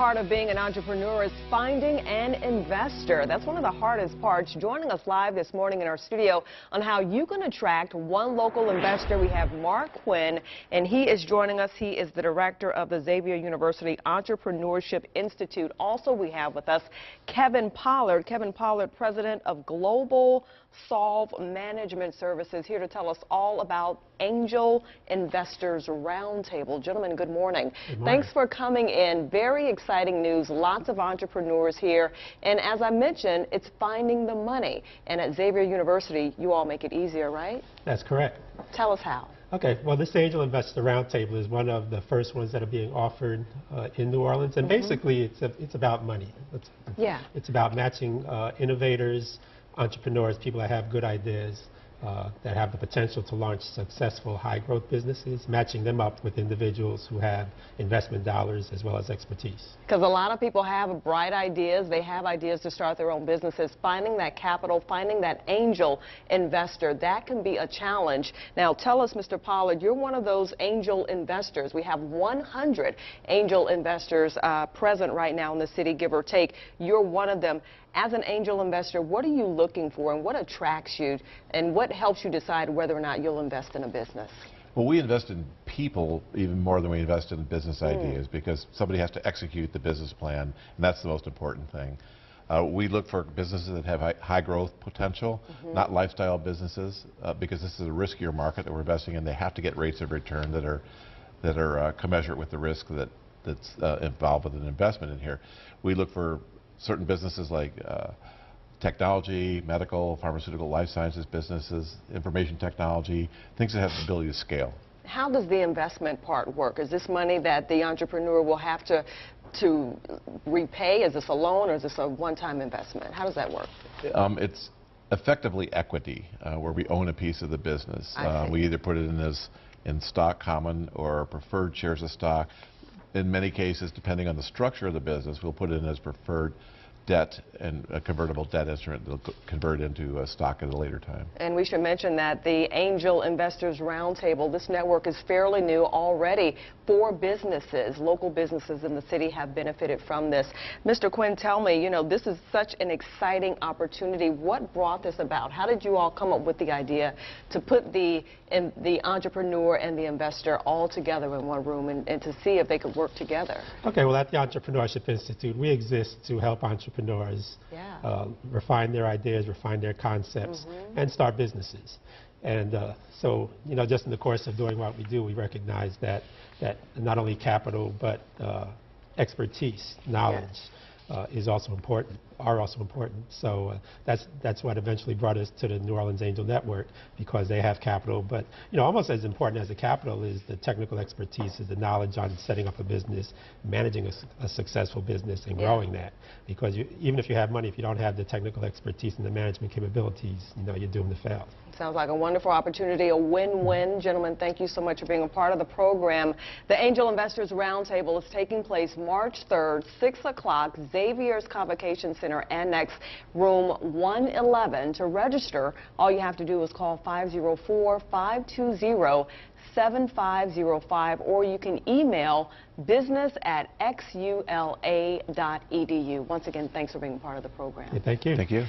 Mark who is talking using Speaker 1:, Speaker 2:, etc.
Speaker 1: part of being an entrepreneur is finding an investor. That's one of the hardest parts. Joining us live this morning in our studio on how you can attract one local investor, we have Mark Quinn, and he is joining us. He is the director of the Xavier University Entrepreneurship Institute. Also, we have with us Kevin Pollard. Kevin Pollard, president of Global Solve Management Services, here to tell us all about Angel Investors Roundtable. Gentlemen, good morning.
Speaker 2: Good morning.
Speaker 1: Thanks for coming in. Very exciting news. Lots of entrepreneurs here. And as I mentioned, it's finding the money. And at Xavier University, you all make it easier, right?
Speaker 2: That's correct.
Speaker 1: Tell us how.
Speaker 2: Okay, well, this Angel Investor Roundtable is one of the first ones that are being offered in New Orleans. And basically, it's about money. It's about matching innovators, entrepreneurs, people that have good ideas, that have the potential to launch successful high-growth businesses, matching them up with individuals who have investment dollars as well as expertise.
Speaker 1: Because a lot of people have bright ideas. They have ideas to start their own businesses. Finding that capital, finding that angel investor, that can be a challenge. Now, tell us, Mr. Pollard, you're one of those angel investors. We have 100 angel investors present right now in the city, give or take. You're one of them. As an angel investor, what are you looking for and what attracts you and what helps you decide whether or not you'll invest in a business?
Speaker 3: Well, we invest in people even more than we invest in business ideas because somebody has to execute the business plan, and that's the most important thing. We look for businesses that have high growth potential, not lifestyle businesses, because this is a riskier market that we're investing in. They have to get rates of return that are commensurate with the risk that's involved with an investment in here. We look for certain businesses like technology, medical, pharmaceutical, life sciences businesses, information technology, things that have the ability to scale. How
Speaker 1: does the investment part work? Is this money that the entrepreneur will have to repay? Is this a loan or is this a one-time investment? How does that work?
Speaker 3: It's effectively equity, where we own a piece of the business. We either put it in stock common or preferred shares of stock. In many cases, depending on the structure of the business, we'll put it in as preferred debt and a convertible debt instrument that will convert into stock at a later time.
Speaker 1: And we should mention that the Angel Investors Roundtable, this network is fairly new already. 4 businesses, local businesses in the city have benefited from this. Mr. Quinn, tell me, you know, this is such an exciting opportunity. What brought this about? How did you all come up with the idea to put the entrepreneur and the investor all together in one room and to see if they could work together?
Speaker 2: Okay, well, at the Entrepreneurship Institute, we exist to help entrepreneurs refine their ideas, refine their concepts, and start businesses. And so, you know, just in the course of doing what we do, we recognize that not only capital, but expertise, knowledge is also important, are also important. So that's what eventually brought us to the New Orleans Angel Network, because they have capital. But, you know, almost as important as the capital is the technical expertise, is the knowledge on setting up a business, managing a successful business and growing that. Because even if you have money, if you don't have the technical expertise and the management capabilities, you know, you're doomed to fail.
Speaker 1: Sounds like a wonderful opportunity, a win-win. Gentlemen, thank you so much for being a part of the program. The Angel Investors Roundtable is taking place March 3rd, 6 o'clock, Xavier's Convocation Center Annex, room 111. To register, all you have to do is call 504-520-7505, or you can email business@xula.edu. Once again, thanks for being a part of the program.
Speaker 2: Thank you.
Speaker 3: Thank you.